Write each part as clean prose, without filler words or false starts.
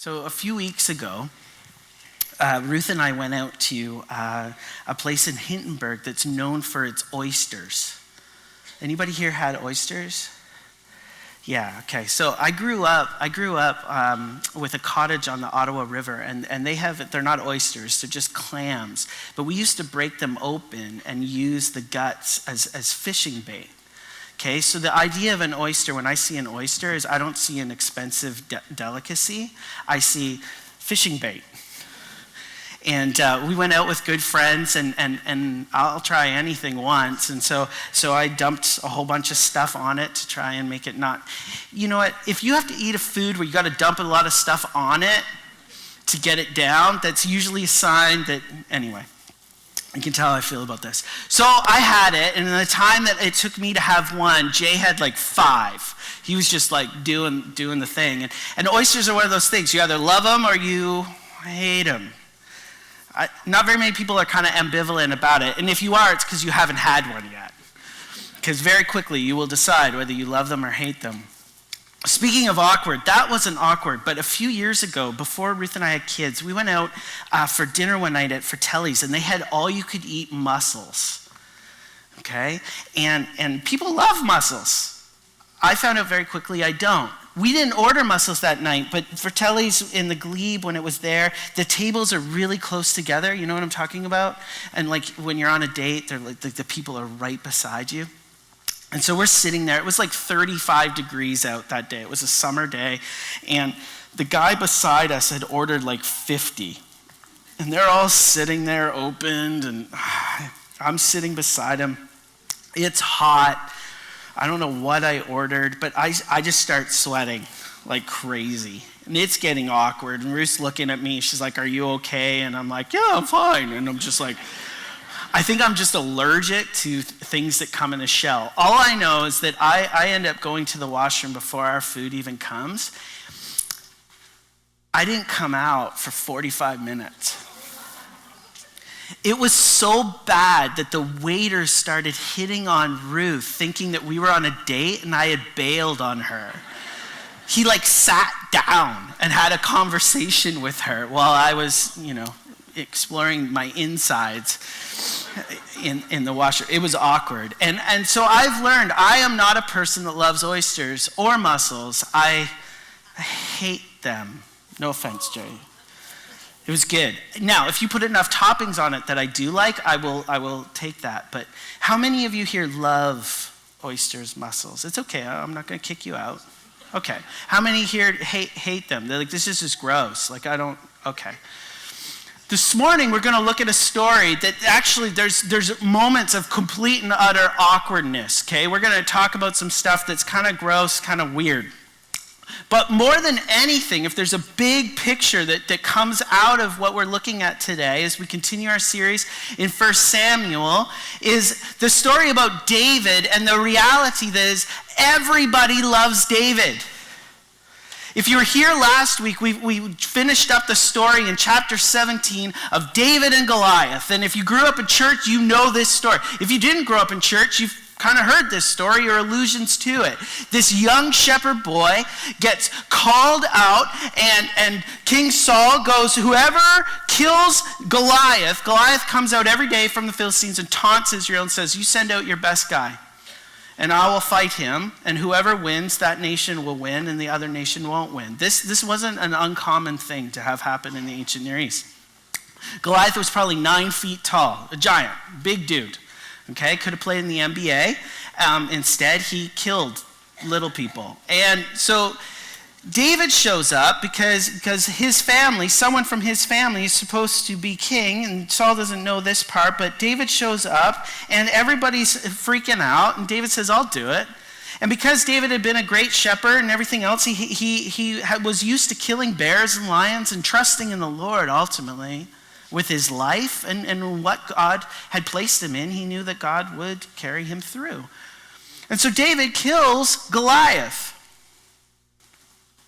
So a few weeks ago, Ruth and I went out to a place in Hintonburg that's known for its oysters. Anybody here had oysters? Yeah, okay. So I grew up with a cottage on the Ottawa River, and they're not oysters, they're just clams. But we used to break them open and use the guts as fishing bait. Okay, so the idea of an oyster, when I see an oyster, is I don't see an expensive delicacy. I see fishing bait. And we went out with good friends, and I'll try anything once. And so I dumped a whole bunch of stuff on it to try and make it not. You know what? If you have to eat a food where you got to dump a lot of stuff on it to get it down, that's usually a sign that, anyway. You can tell how I feel about this. So I had it, and in the time that it took me to have one, Jay had like 5. He was just like doing the thing. And oysters are one of those things. You either love them or you hate them. Not very many people are kind of ambivalent about it. And if you are, it's because you haven't had one yet. Because very quickly you will decide whether you love them or hate them. Speaking of awkward, that wasn't awkward, but a few years ago, before Ruth and I had kids, we went out for dinner one night at Fratelli's, and they had all-you-could-eat mussels, okay? And people love mussels. I found out very quickly I don't. We didn't order mussels that night, but Fratelli's in the Glebe, when it was there, the tables are really close together. You know what I'm talking about? And like when you're on a date, they're like the people are right beside you. And so we're sitting there. It was like 35 degrees out that day. It was a summer day. And the guy beside us had ordered like 50. And they're all sitting there opened, and I'm sitting beside him. It's hot. I don't know what I ordered, but I just start sweating like crazy. And it's getting awkward. And Ruth's looking at me. She's like, "Are you okay?" And I'm like, "Yeah, I'm fine." And I'm just like, I think I'm just allergic to things that come in a shell. All I know is that I end up going to the washroom before our food even comes. I didn't come out for 45 minutes. It was so bad that the waiters started hitting on Ruth, thinking that we were on a date and I had bailed on her. He like sat down and had a conversation with her while I was, exploring my insides in the washer. It was awkward. And so I've learned I am not a person that loves oysters or mussels. I hate them. No offense, Jerry. It was good. Now, if you put enough toppings on it that I do like, I will take that. But how many of you here love oysters, mussels? It's okay. I'm not going to kick you out. Okay. How many here hate them? They're like, this is just gross. Like, I don't, okay. This morning, we're going to look at a story that actually there's moments of complete and utter awkwardness, okay? We're going to talk about some stuff that's kind of gross, kind of weird. But more than anything, if there's a big picture that comes out of what we're looking at today as we continue our series in 1 Samuel, is the story about David and the reality that is everybody loves David. If you were here last week, we finished up the story in chapter 17 of David and Goliath. And if you grew up in church, you know this story. If you didn't grow up in church, you've kind of heard this story or allusions to it. This young shepherd boy gets called out, and King Saul goes, whoever kills Goliath comes out every day from the Philistines and taunts Israel and says, you send out your best guy, and I will fight him, and whoever wins, that nation will win, and the other nation won't win. This wasn't an uncommon thing to have happen in the ancient Near East. Goliath was probably 9 feet tall, a giant, big dude. Okay, could have played in the NBA. Instead, he killed little people. And so David shows up because his family, someone from his family is supposed to be king, and Saul doesn't know this part, but David shows up, and everybody's freaking out, and David says, I'll do it. And because David had been a great shepherd and everything else, he was used to killing bears and lions and trusting in the Lord ultimately with his life and what God had placed him in. He knew that God would carry him through. And so David kills Goliath.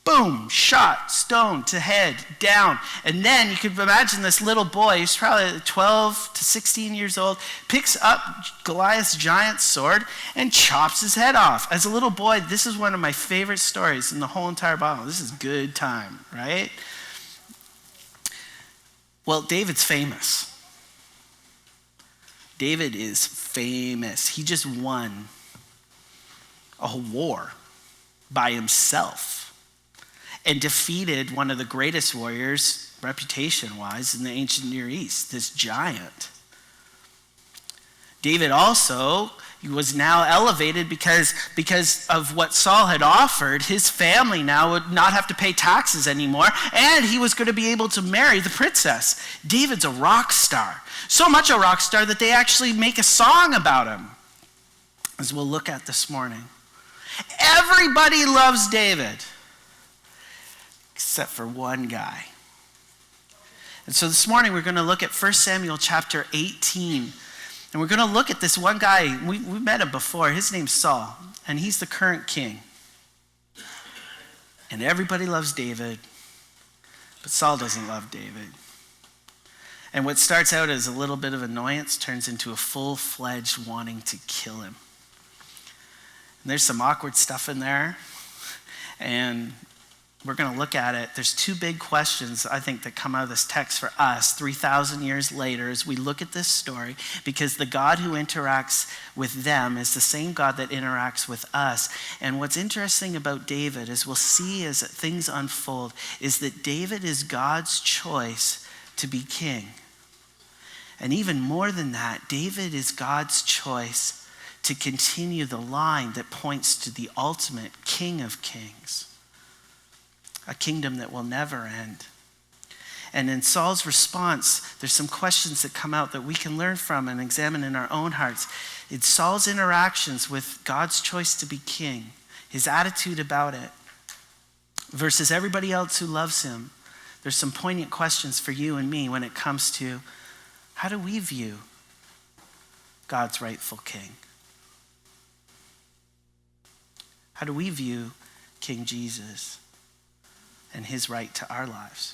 Boom, shot, stone to head, down. And then you could imagine this little boy, he's probably 12 to 16 years old, picks up Goliath's giant sword and chops his head off. As a little boy, this is one of my favorite stories in the whole entire Bible. This is good time, right? Well, David's famous. David is famous. He just won a war by himself and defeated one of the greatest warriors, reputation-wise, in the ancient Near East, this giant. David also was now elevated because of what Saul had offered. His family now would not have to pay taxes anymore, and he was going to be able to marry the princess. David's a rock star. So much a rock star that they actually make a song about him, as we'll look at this morning. Everybody loves David, except for one guy. And so this morning we're going to look at 1 Samuel chapter 18. And we're going to look at this one guy. We met him before. His name's Saul, and he's the current king. And everybody loves David, but Saul doesn't love David. And what starts out as a little bit of annoyance turns into a full-fledged wanting to kill him. And there's some awkward stuff in there, and we're going to look at it. There's two big questions, I think, that come out of this text for us 3,000 years later as we look at this story, because the God who interacts with them is the same God that interacts with us. And what's interesting about David, as we'll see as things unfold, is that David is God's choice to be king. And even more than that, David is God's choice to continue the line that points to the ultimate King of Kings. A kingdom that will never end. And in Saul's response, there's some questions that come out that we can learn from and examine in our own hearts. It's Saul's interactions with God's choice to be king, his attitude about it, versus everybody else who loves him. There's some poignant questions for you and me when it comes to how do we view God's rightful king? How do we view King Jesus and his right to our lives?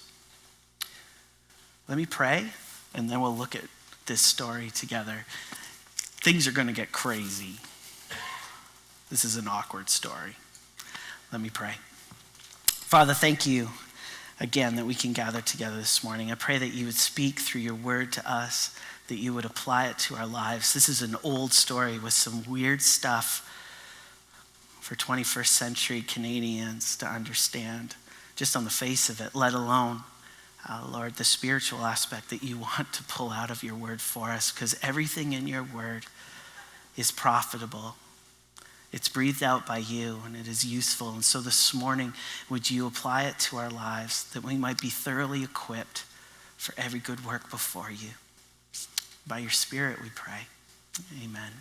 Let me pray, and then we'll look at this story together. Things are going to get crazy. This is an awkward story. Let me pray. Father, thank you again that we can gather together this morning. I pray that you would speak through your word to us, that you would apply it to our lives. This is an old story with some weird stuff for 21st century Canadians to understand, just on the face of it, let alone, Lord, the spiritual aspect that you want to pull out of your word for us, because everything in your word is profitable. It's breathed out by you, and it is useful. And so this morning, would you apply it to our lives, that we might be thoroughly equipped for every good work before you. By your Spirit, we pray. Amen.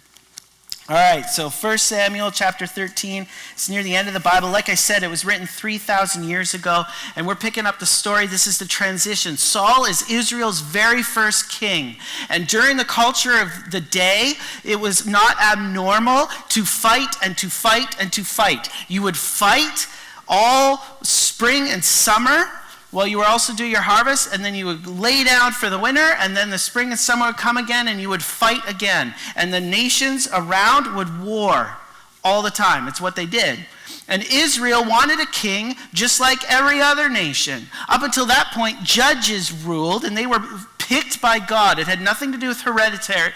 All right, so 1 Samuel chapter 13, it's near the end of the Bible. Like I said, it was written 3,000 years ago, and we're picking up the story. This is the transition. Saul is Israel's very first king, and during the culture of the day, it was not abnormal to fight and to fight and to fight. You would fight all spring and summer, while you would also do your harvest, and then you would lay down for the winter, and then the spring and summer would come again, and you would fight again. And the nations around would war all the time. It's what they did. And Israel wanted a king just like every other nation. Up until that point, judges ruled, and they were picked by God. It had nothing to do with hereditary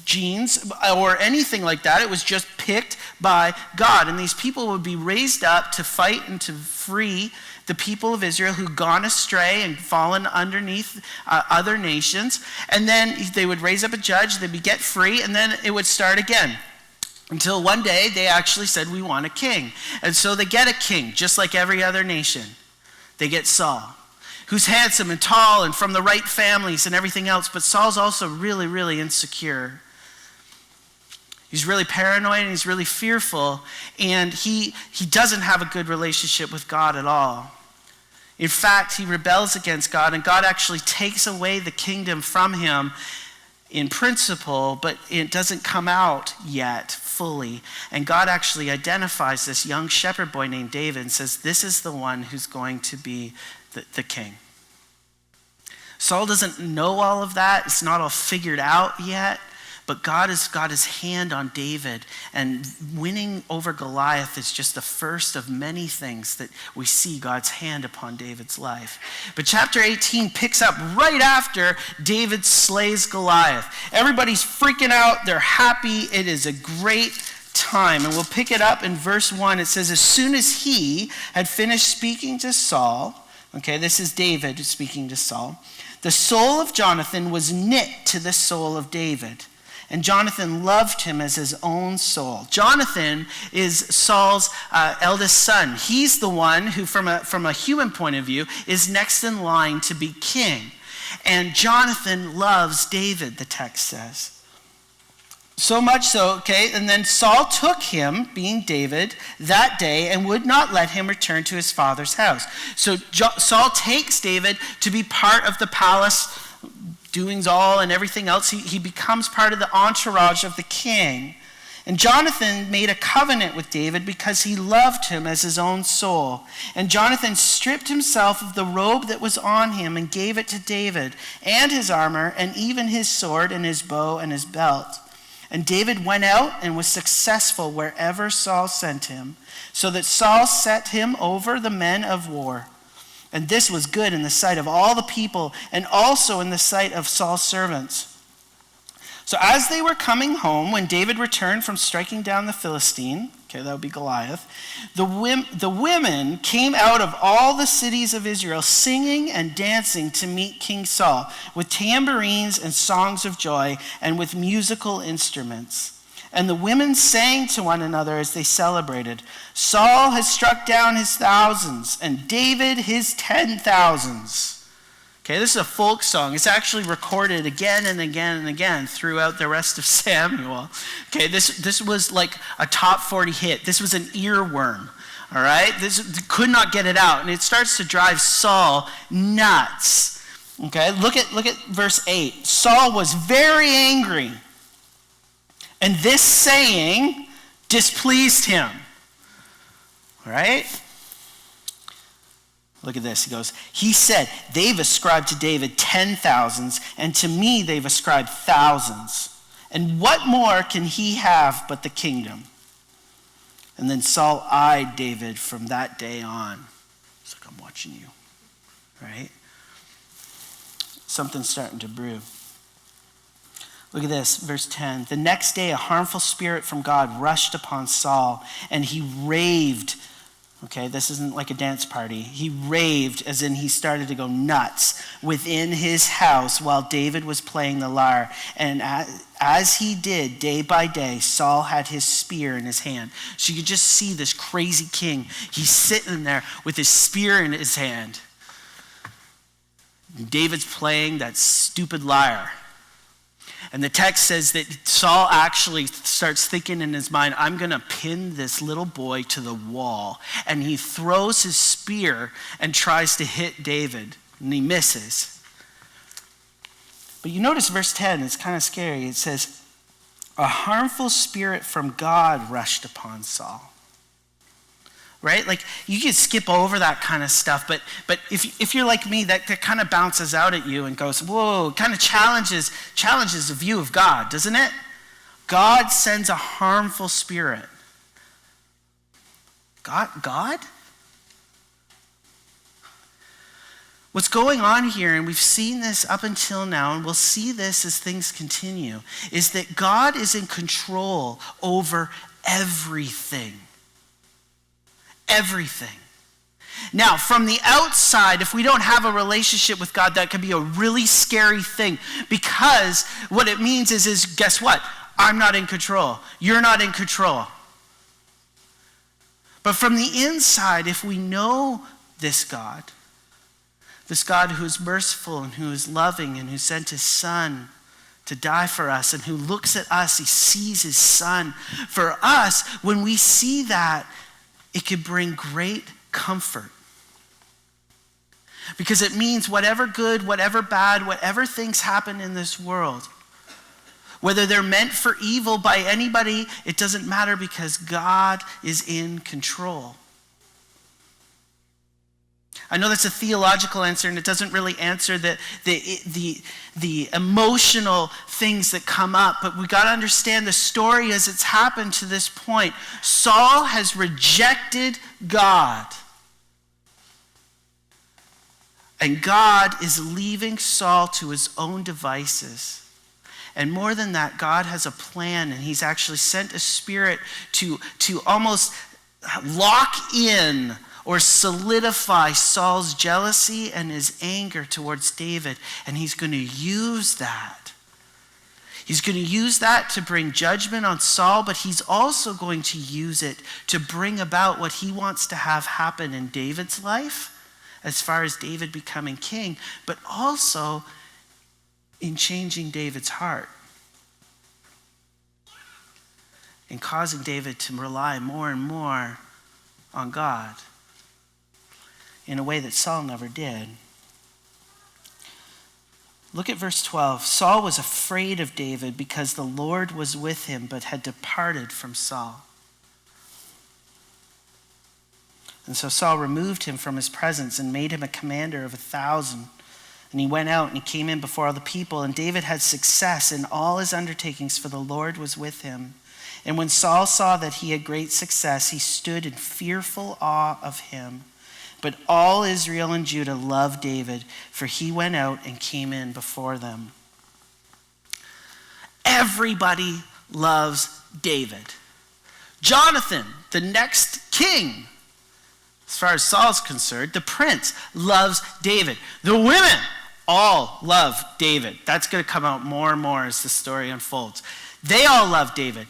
genes or anything like that. It was just picked by God. And these people would be raised up to fight and to free the people of Israel who'd gone astray and fallen underneath other nations. And then they would raise up a judge, they'd be get free, and then it would start again. Until one day they actually said, we want a king. And so they get a king, just like every other nation. They get Saul, who's handsome and tall and from the right families and everything else. But Saul's also really, really insecure. He's really paranoid and he's really fearful. And he doesn't have a good relationship with God at all. In fact, he rebels against God, and God actually takes away the kingdom from him in principle, but it doesn't come out yet fully. And God actually identifies this young shepherd boy named David and says, this is the one who's going to be the king. Saul doesn't know all of that. It's not all figured out yet, But God has got his hand on David, and winning over Goliath is just the first of many things that we see God's hand upon David's life. But chapter 18 picks up right after David slays Goliath. Everybody's freaking out. They're happy. It is a great time. And we'll pick it up in verse 1. It says, as soon as he had finished speaking to Saul, okay, this is David speaking to Saul, the soul of Jonathan was knit to the soul of David. And Jonathan loved him as his own soul. Jonathan is Saul's eldest son. He's the one who, from a human point of view, is next in line to be king. And Jonathan loves David, the text says. So much so, okay, and then Saul took him, being David, that day and would not let him return to his father's house. So Saul takes David to be part of the palace doings all and everything else. He becomes part of the entourage of the king. And Jonathan made a covenant with David because he loved him as his own soul. And Jonathan stripped himself of the robe that was on him and gave it to David, and his armor, and even his sword and his bow and his belt. And David went out and was successful wherever Saul sent him, so that Saul set him over the men of war. And this was good in the sight of all the people, and also in the sight of Saul's servants. So as they were coming home, when David returned from striking down the Philistine, okay, that would be Goliath, the women came out of all the cities of Israel singing and dancing to meet King Saul with tambourines and songs of joy and with musical instruments. And the women sang to one another as they celebrated, Saul has struck down his thousands and David his 10,000s. Okay, this is a folk song. It's actually recorded again and again and again throughout the rest of Samuel. Okay, this was like a top 40 hit. This was an earworm, all right? This could not get it out, and it starts to drive Saul nuts. Okay, look at verse 8. Saul was very angry, and this saying displeased him. All right? Look at this. He goes, he said, they've ascribed to David 10,000s, and to me they've ascribed thousands. And what more can he have but the kingdom? And then Saul eyed David from that day on. It's like, I'm watching you, right? Something's starting to brew. Look at this, verse 10. The next day, a harmful spirit from God rushed upon Saul, and he raved. Okay, this isn't like a dance party. He raved, as in he started to go nuts within his house while David was playing the lyre. And as he did, day by day, Saul had his spear in his hand. So you could just see this crazy king. He's sitting there with his spear in his hand. And David's playing that stupid lyre. And the text says that Saul actually starts thinking in his mind, I'm going to pin this little boy to the wall. And he throws his spear and tries to hit David, and he misses. But you notice verse 10, it's kind of scary. It says, a harmful spirit from God rushed upon Saul. Right? Like, you can skip over that kind of stuff, but if you're like me, that kind of bounces out at you and goes, whoa, kind of challenges the view of God, doesn't it? God sends a harmful spirit. God? What's going on here, and we've seen this up until now, and we'll see this as things continue, is that God is in control over everything. Everything. Now, from the outside, if we don't have a relationship with God, that can be a really scary thing, because what it means is guess what? I'm not in control. You're not in control. But from the inside, if we know this God who is merciful and who is loving and who sent his son to die for us and who looks at us, he sees his son. For us, when we see that, it can bring great comfort. Because it means whatever good, whatever bad, whatever things happen in this world, whether they're meant for evil by anybody, it doesn't matter because God is in control. I know that's a theological answer, and it doesn't really answer the emotional things that come up, but we got to understand the story as it's happened to this point. Saul has rejected God, and God is leaving Saul to his own devices. And more than that, God has a plan, and he's actually sent a spirit to almost lock in or solidify Saul's jealousy and his anger towards David. And he's going to use that. He's going to use that to bring judgment on Saul, but he's also going to use it to bring about what he wants to have happen in David's life, as far as David becoming king, but also in changing David's heart, in causing David to rely more and more on God in a way that Saul never did. Look at verse 12. Saul was afraid of David because the Lord was with him, but had departed from Saul. And so Saul removed him from his presence and made him a commander of 1,000. And he went out and he came in before all the people. And David had success in all his undertakings, for the Lord was with him. And when Saul saw that he had great success, he stood in fearful awe of him. But all Israel and Judah loved David, for he went out and came in before them. Everybody loves David. Jonathan, the next king, as far as Saul's concerned, the prince, loves David. The women all love David. That's going to come out more and more as the story unfolds. They all love David.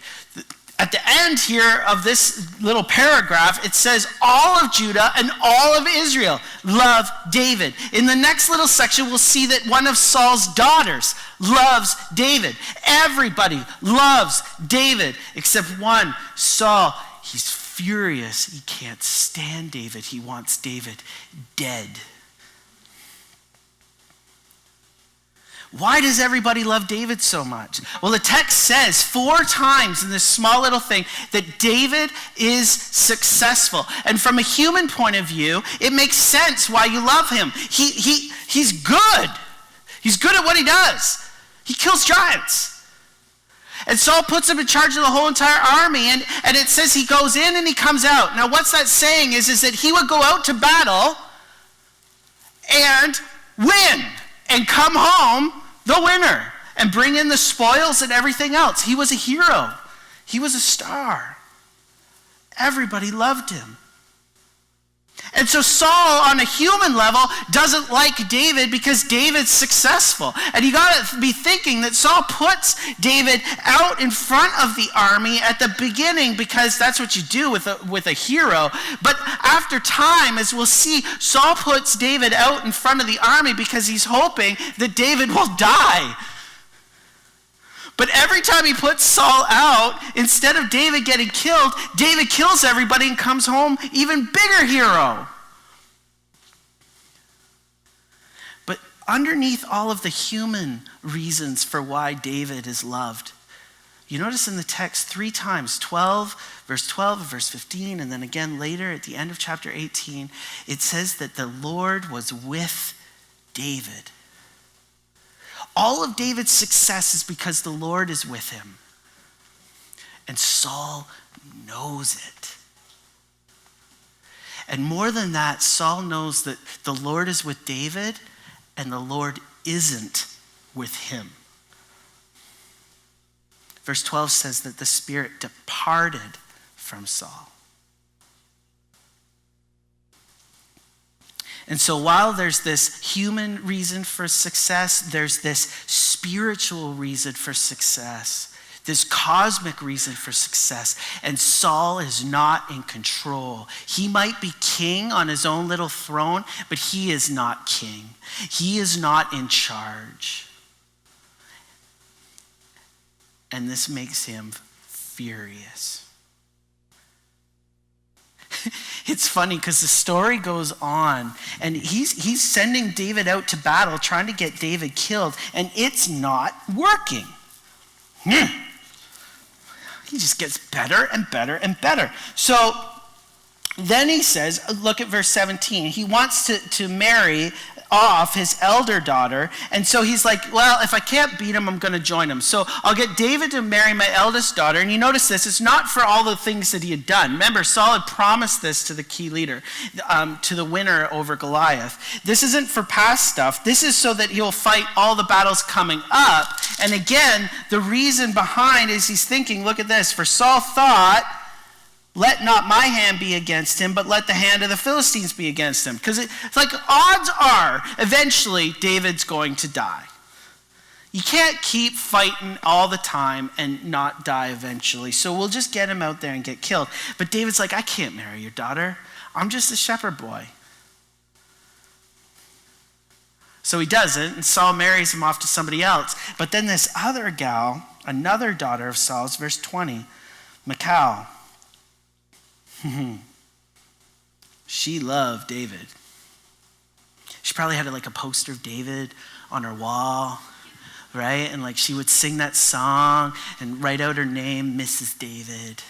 At the end here of this little paragraph, it says all of Judah and all of Israel love David. In the next little section, we'll see that one of Saul's daughters loves David. Everybody loves David except one, Saul. He's furious. He can't stand David. He wants David dead. Why does everybody love David so much? Well, the text says 4 times in this small little thing that David is successful. And from a human point of view, it makes sense why you love him. He's good. He's good at what he does. He kills giants. And Saul puts him in charge of the whole entire army, and it says he goes in and he comes out. Now what's that saying is that he would go out to battle and win and come home the winner and bring in the spoils and everything else. He was a hero. He was a star. Everybody loved him. And so Saul, on a human level, doesn't like David because David's successful. And you got to be thinking that Saul puts David out in front of the army at the beginning because that's what you do with a hero. But after time, as we'll see, Saul puts David out in front of the army because he's hoping that David will die. But every time he puts Saul out, instead of David getting killed, David kills everybody and comes home even bigger hero. But underneath all of the human reasons for why David is loved, you notice in the text 3 times, verse 12 and verse 15, and then again later at the end of chapter 18, it says that the Lord was with David. All of David's success is because the Lord is with him. And Saul knows it. And more than that, Saul knows that the Lord is with David and the Lord isn't with him. Verse 12 says that the Spirit departed from Saul. And so while there's this human reason for success, there's this spiritual reason for success, this cosmic reason for success. And Saul is not in control. He might be king on his own little throne, but he is not king. He is not in charge. And this makes him furious. It's funny because the story goes on, and he's sending David out to battle, trying to get David killed, and it's not working. He just gets better and better and better. So Then he says, look at verse 17. He wants to marry off his elder daughter. And so he's like, well, if I can't beat him, I'm going to join him. So I'll get David to marry my eldest daughter. And you notice this, it's not for all the things that he had done. Remember, Saul had promised this to the key leader, to the winner over Goliath. This isn't for past stuff. This is so that he'll fight all the battles coming up. And again, the reason behind is he's thinking, look at this, for Saul thought, let not my hand be against him, but let the hand of the Philistines be against him. Because it's like odds are, eventually, David's going to die. You can't keep fighting all the time and not die eventually. So we'll just get him out there and get killed. But David's like, I can't marry your daughter. I'm just a shepherd boy. So he doesn't, and Saul marries him off to somebody else. But then this other gal, another daughter of Saul's, verse 20, Michal, she loved David. She probably had like a poster of David on her wall, right? And like she would sing that song and write out her name, Mrs. David.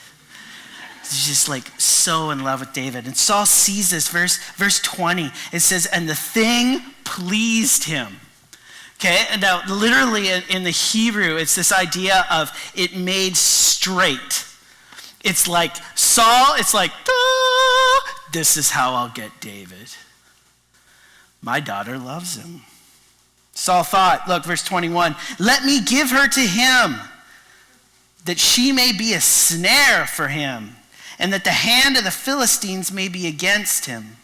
She's just like so in love with David. And Saul sees this, verse 20. It says, and the thing pleased him. Okay, and now literally in the Hebrew, it's this idea of it made straight. It's like Saul, it's like, this is how I'll get David. My daughter loves him. Saul thought, look, verse 21, let me give her to him, that she may be a snare for him, and that the hand of the Philistines may be against him.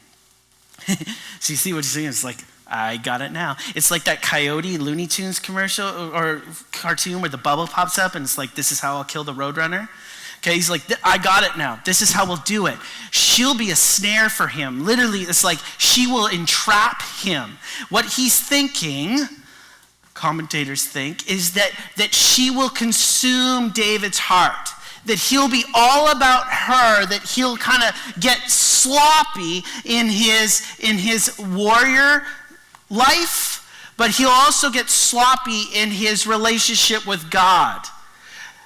So you see what he's saying? It's like, I got it now. It's like that Coyote Looney Tunes commercial or cartoon where the bubble pops up and it's like, this is how I'll kill the Roadrunner. Okay, he's like, I got it now. This is how we'll do it. She'll be a snare for him. Literally, it's like she will entrap him. What he's thinking, commentators think, is that she will consume David's heart. That he'll be all about her, that he'll kind of get sloppy in his warrior life, but he'll also get sloppy in his relationship with God.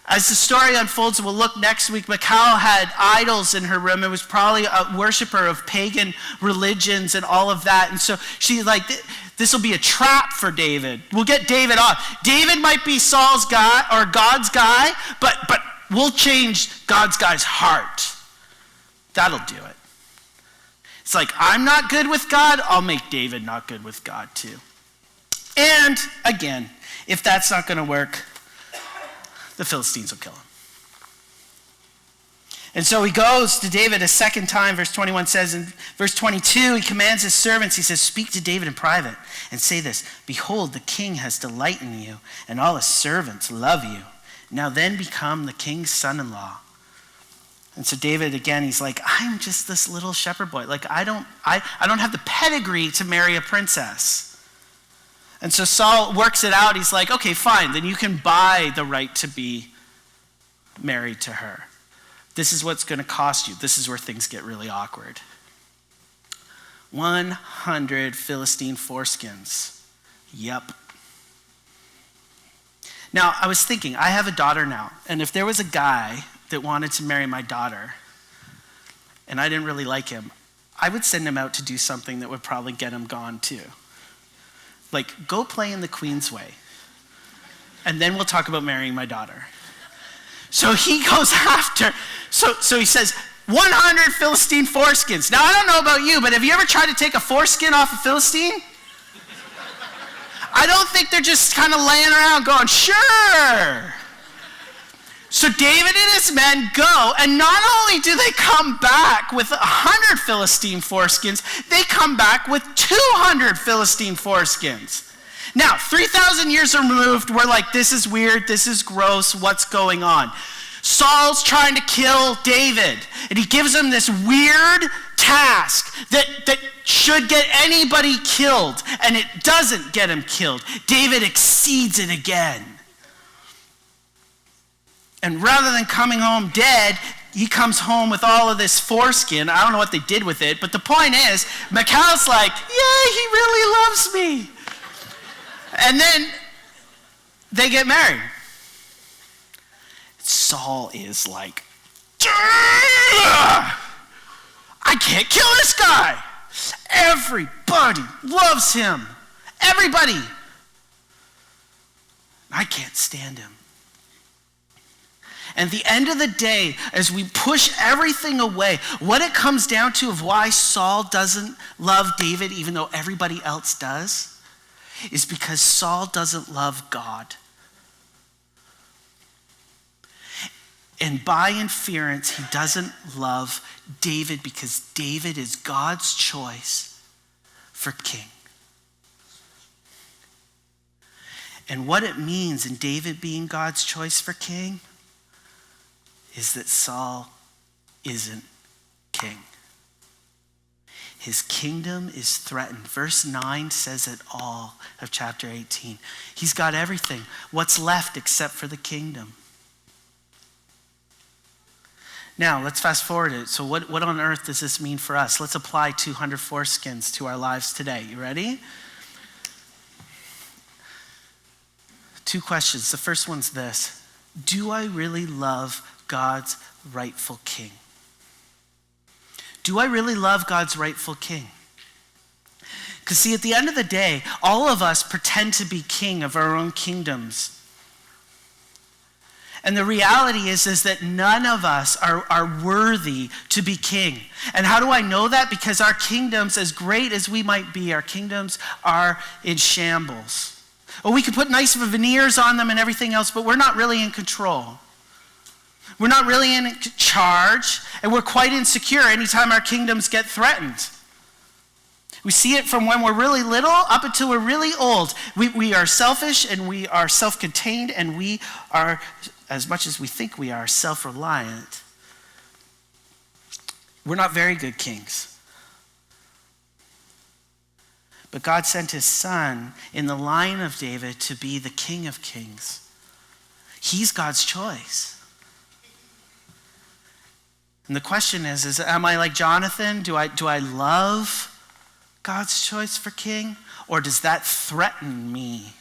As the story unfolds, we'll look next week, Michal had idols in her room and was probably a worshiper of pagan religions and all of that. And so she's like, this will be a trap for David. We'll get David off. David might be Saul's guy or God's guy, but we'll change God's guy's heart. That'll do it. It's like, I'm not good with God, I'll make David not good with God too. And again, if that's not going to work, the Philistines will kill him. And so he goes to David a second time, verse 21 says. In verse 22, he commands his servants, he says, speak to David in private and say this, behold, the king has delight in you, and all his servants love you. Now then become the king's son-in-law. And so David, again, he's like, I'm just this little shepherd boy. Like, I don't have the pedigree to marry a princess. And so Saul works it out. He's like, okay, fine. Then you can buy the right to be married to her. This is what's going to cost you. This is where things get really awkward. 100 Philistine foreskins. Yep. Now, I was thinking, I have a daughter now. And if there was a guy that wanted to marry my daughter, and I didn't really like him, I would send him out to do something that would probably get him gone too. Like, go play in the Queen's Way. And then we'll talk about marrying my daughter. So he goes after, so he says, 100 Philistine foreskins. Now, I don't know about you, but have you ever tried to take a foreskin off a Philistine? I don't think they're just kind of laying around going, sure. So David and his men go, and not only do they come back with 100 Philistine foreskins, they come back with 200 Philistine foreskins. Now, 3,000 years removed, we're like, this is weird, this is gross, what's going on? Saul's trying to kill David, and he gives him this weird task that should get anybody killed, and it doesn't get him killed. David exceeds it again. And rather than coming home dead, he comes home with all of this foreskin. I don't know what they did with it, but the point is, Michal's like, yeah, he really loves me. And then they get married. Saul is like, I I can't kill this guy. Everybody loves him. Everybody. I can't stand him. And at the end of the day, as we push everything away, what it comes down to of why Saul doesn't love David, even though everybody else does, is because Saul doesn't love God. And by inference, he doesn't love David because David is God's choice for king. And what it means in David being God's choice for king is that Saul isn't king. His kingdom is threatened. Verse 9 says it all of chapter 18. He's got everything. What's left except for the kingdom? Now, let's fast forward it. So what on earth does this mean for us? Let's apply 200 foreskins to our lives today. You ready? 2 questions. The first one's this. Do I really love God's rightful king? Do I really love God's rightful king? Because see, at the end of the day, all of us pretend to be king of our own kingdoms. And the reality is that none of us are worthy to be king. And how do I know that? Because our kingdoms, as great as we might be, our kingdoms are in shambles. Well, we can put nice veneers on them and everything else, but we're not really in control. We're not really in charge, and we're quite insecure anytime our kingdoms get threatened. We see it from when we're really little up until we're really old. We are selfish, and we are self-contained, and we are, as much as we think we are, self-reliant. We're not very good kings. But God sent his son in the line of David to be the King of Kings. He's God's choice. And the question is am I like Jonathan? Do I love God's choice for king? Or does that threaten me?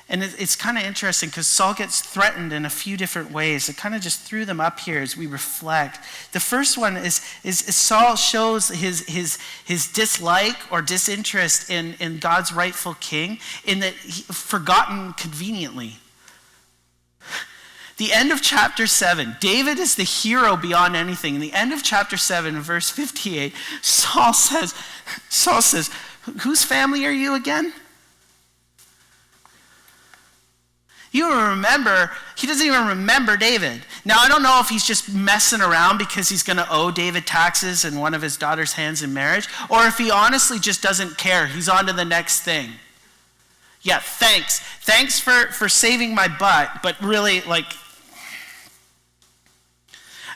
And it's kind of interesting because Saul gets threatened in a few different ways. I kind of just threw them up here as we reflect. The first one is Saul shows his dislike or disinterest in God's rightful king in that forgotten conveniently. The end of chapter 7, David is the hero beyond anything. In the end of chapter 7, in verse 58, Saul says, whose family are you again? You remember, he doesn't even remember David. Now, I don't know if he's just messing around because he's going to owe David taxes and one of his daughter's hands in marriage, or if he honestly just doesn't care. He's on to the next thing. Yeah, thanks. Thanks for saving my butt, but really,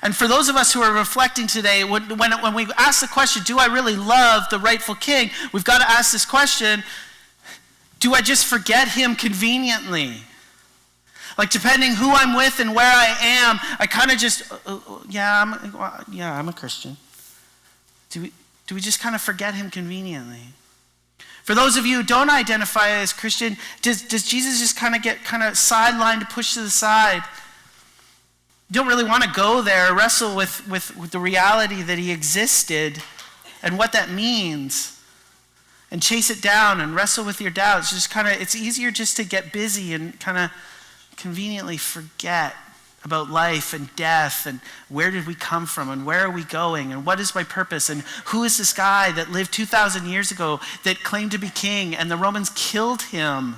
and for those of us who are reflecting today, when we ask the question, do I really love the rightful king? We've got to ask this question, do I just forget him conveniently? Like, depending who I'm with and where I am, I kind of just, I'm a Christian. Do we just kind of forget him conveniently? For those of you who don't identify as Christian, does Jesus just kind of get sidelined, pushed to the side? You don't really want to go there, wrestle with the reality that he existed and what that means, and chase it down and wrestle with your doubts. It's easier just to get busy and kind of conveniently forget about life and death and where did we come from and where are we going and what is my purpose and who is this guy that lived 2,000 years ago that claimed to be king and the Romans killed him.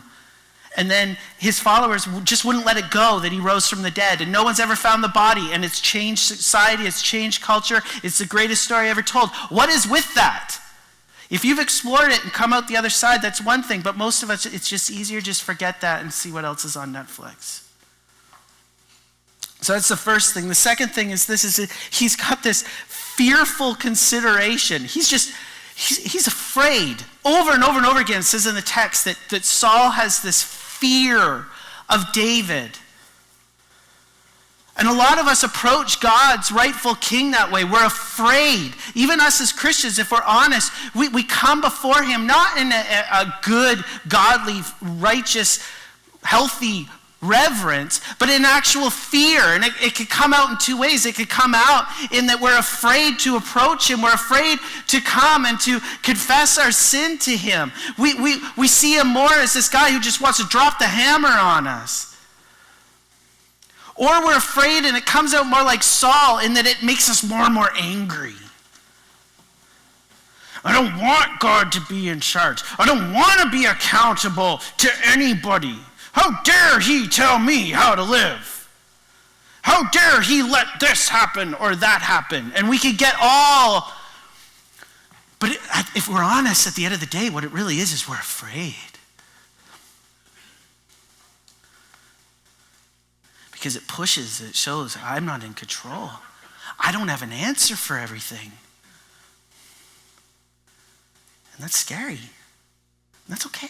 And then his followers just wouldn't let it go that he rose from the dead. And no one's ever found the body. And it's changed society. It's changed culture. It's the greatest story ever told. What is with that? If you've explored it and come out the other side, that's one thing. But most of us, it's just easier to just forget that and see what else is on Netflix. So that's the first thing. The second thing is he's got this fearful consideration. He's afraid. Over and over and over again, it says in the text that Saul has this fear of David. And a lot of us approach God's rightful king that way. We're afraid. Even us as Christians, if we're honest, we come before him not in a good, godly, righteous, healthy reverence, but in actual fear. And it could come out in two ways. It could come out in that we're afraid to approach him. We're afraid to come and to confess our sin to him. We see him more as this guy who just wants to drop the hammer on us. Or we're afraid and it comes out more like Saul in that it makes us more and more angry. I don't want God to be in charge. I don't want to be accountable to anybody. How dare he tell me how to live? How dare he let this happen or that happen? And we could get all... But if we're honest, at the end of the day, what it really is we're afraid. Because it pushes, it shows I'm not in control. I don't have an answer for everything. And that's scary. And that's okay.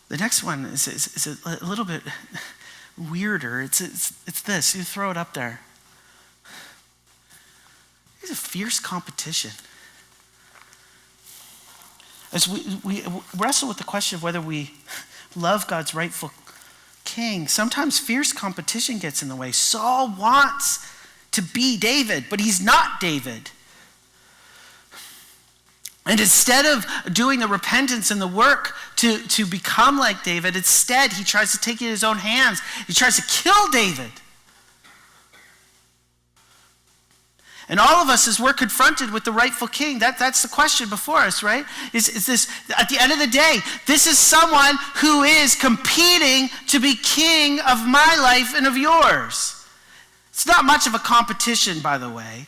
The next one is a little bit weirder. It's this. You throw it up there. It's a fierce competition. As we wrestle with the question of whether we love God's rightful king, sometimes fierce competition gets in the way. Saul wants to be David, but he's not David. And instead of doing the repentance and the work to become like David, instead he tries to take it in his own hands. He tries to kill David. And all of us, as we're confronted with the rightful king, that's the question before us, right? Is this, at the end of the day, this is someone who is competing to be king of my life and of yours. It's not much of a competition, by the way.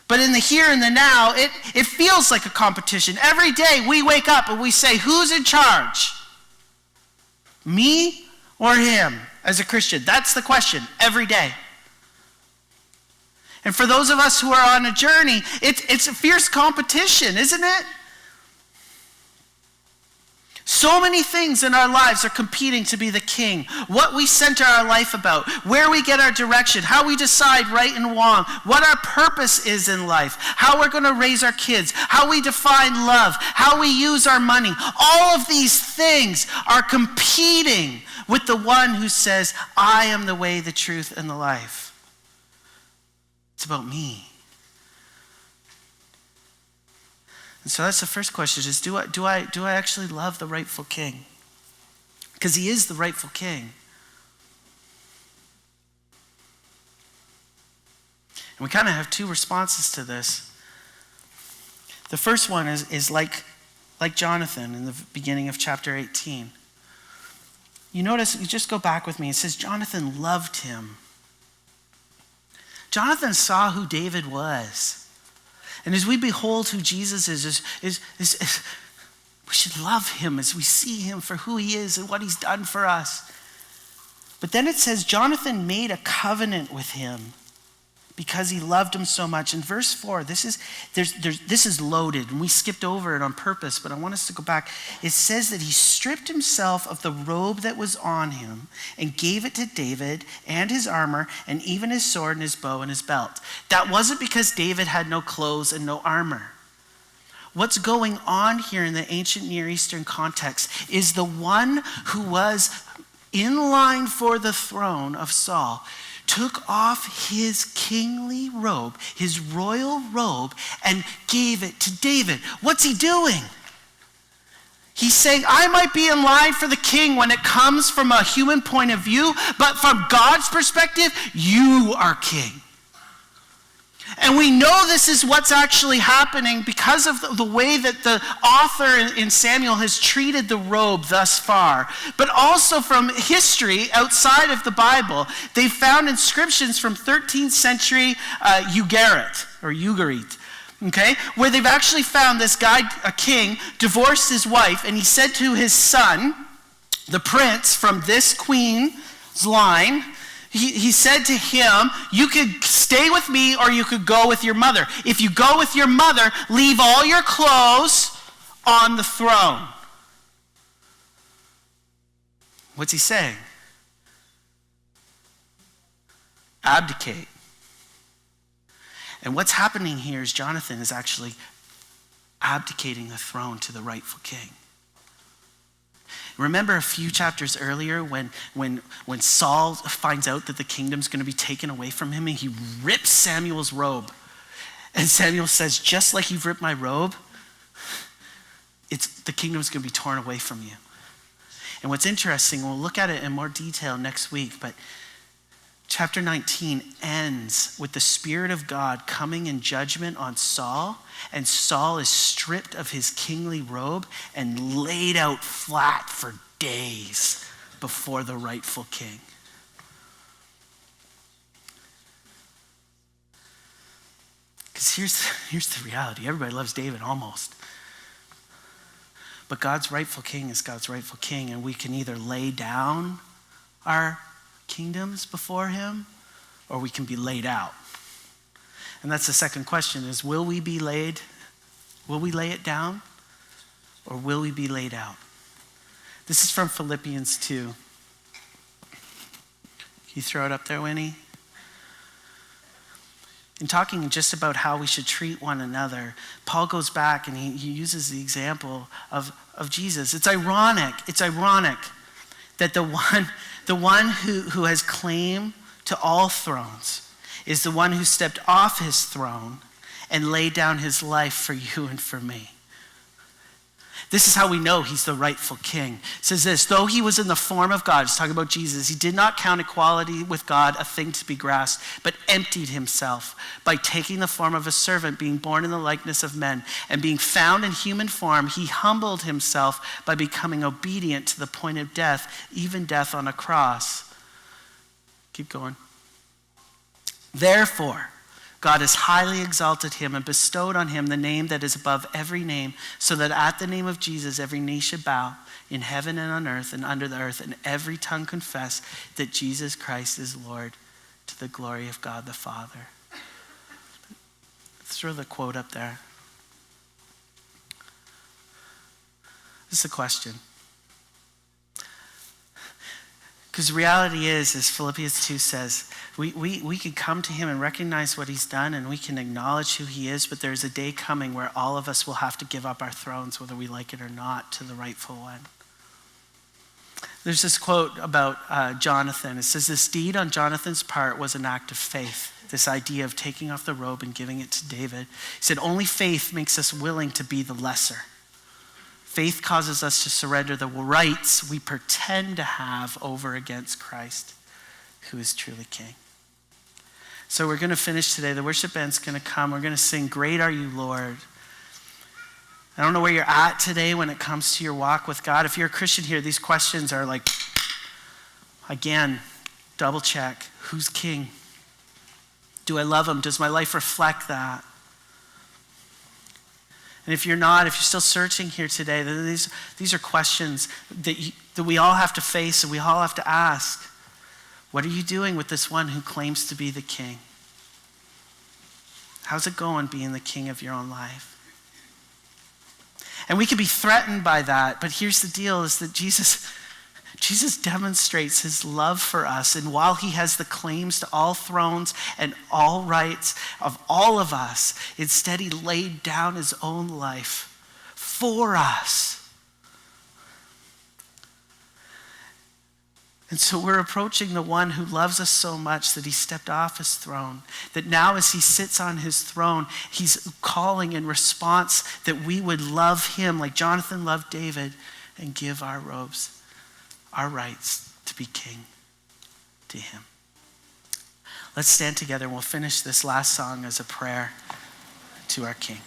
But in the here and the now, it feels like a competition. Every day we wake up and we say, who's in charge? Me or him as a Christian? That's the question every day. And for those of us who are on a journey, it's a fierce competition, isn't it? So many things in our lives are competing to be the king. What we center our life about, where we get our direction, how we decide right and wrong, what our purpose is in life, how we're going to raise our kids, how we define love, how we use our money. All of these things are competing with the one who says, I am the way, the truth, and the life. It's about me. And so that's the first question is, do I actually love the rightful king? Because he is the rightful king. And we kind of have two responses to this. The first one is like Jonathan in the beginning of chapter 18. You notice, you just go back with me. It says Jonathan loved him. Jonathan saw who David was. And as we behold who Jesus is we should love him as we see him for who he is and what he's done for us. But then it says Jonathan made a covenant with him because he loved him so much. In verse 4, this is loaded, and we skipped over it on purpose, but I want us to go back. It says that he stripped himself of the robe that was on him and gave it to David and his armor and even his sword and his bow and his belt. That wasn't because David had no clothes and no armor. What's going on here in the ancient Near Eastern context is the one who was in line for the throne of Saul took off his kingly robe, his royal robe, and gave it to David. What's he doing? He's saying, I might be in line for the king when it comes from a human point of view, but from God's perspective, you are king. And we know this is what's actually happening because of the way that the author in Samuel has treated the robe thus far. But also from history outside of the Bible, they've found inscriptions from 13th century Ugarit, okay, where they've actually found this guy, a king, divorced his wife, and he said to his son, the prince from this queen's line, he said to him, you could stay with me or you could go with your mother. If you go with your mother, leave all your clothes on the throne. What's he saying? Abdicate. And what's happening here is Jonathan is actually abdicating the throne to the rightful king. Remember a few chapters earlier when Saul finds out that the kingdom's going to be taken away from him, and he rips Samuel's robe. And Samuel says, just like you've ripped my robe, the kingdom's going to be torn away from you. And what's interesting, we'll look at it in more detail next week, but chapter 19 ends with the Spirit of God coming in judgment on Saul, and Saul is stripped of his kingly robe and laid out flat for days before the rightful king. Because here's the reality. Everybody loves David, almost. But God's rightful king is God's rightful king, and we can either lay down our kingdoms before him, or we can be laid out. And that's the second question, is will we lay it down, or will we be laid out? This is from Philippians 2. Can you throw it up there, Winnie? In talking just about how we should treat one another, Paul goes back and he uses the example of Jesus. It's ironic that the one who has claim to all thrones is the one who stepped off his throne and laid down his life for you and for me. This is how we know he's the rightful king. It says this, though he was in the form of God, it's talking about Jesus, he did not count equality with God a thing to be grasped, but emptied himself by taking the form of a servant, being born in the likeness of men, and being found in human form, he humbled himself by becoming obedient to the point of death, even death on a cross. Keep going. Therefore, God has highly exalted him and bestowed on him the name that is above every name, so that at the name of Jesus every knee should bow in heaven and on earth and under the earth, and every tongue confess that Jesus Christ is Lord, to the glory of God the Father. Let's throw the quote up there. This is a question. Because the reality is, as Philippians 2 says, we can come to him and recognize what he's done, and we can acknowledge who he is, but there's a day coming where all of us will have to give up our thrones, whether we like it or not, to the rightful one. There's this quote about Jonathan. It says, this deed on Jonathan's part was an act of faith. This idea of taking off the robe and giving it to David. He said, only faith makes us willing to be the lesser. Faith causes us to surrender the rights we pretend to have over against Christ, who is truly king. So we're going to finish today. The worship band's going to come. We're going to sing, Great Are You, Lord. I don't know where you're at today when it comes to your walk with God. If you're a Christian here, these questions are like, again, double check. Who's king? Do I love him? Does my life reflect that? And if you're not, if you're still searching here today, these are questions that we all have to face and we all have to ask. What are you doing with this one who claims to be the king? How's it going being the king of your own life? And we can be threatened by that, but here's the deal, is that Jesus demonstrates his love for us, and while he has the claims to all thrones and all rights of all of us, instead he laid down his own life for us. And so we're approaching the one who loves us so much that he stepped off his throne, that now as he sits on his throne, he's calling in response that we would love him like Jonathan loved David and give our robes, our rights to be king to him. Let's stand together and we'll finish this last song as a prayer to our King.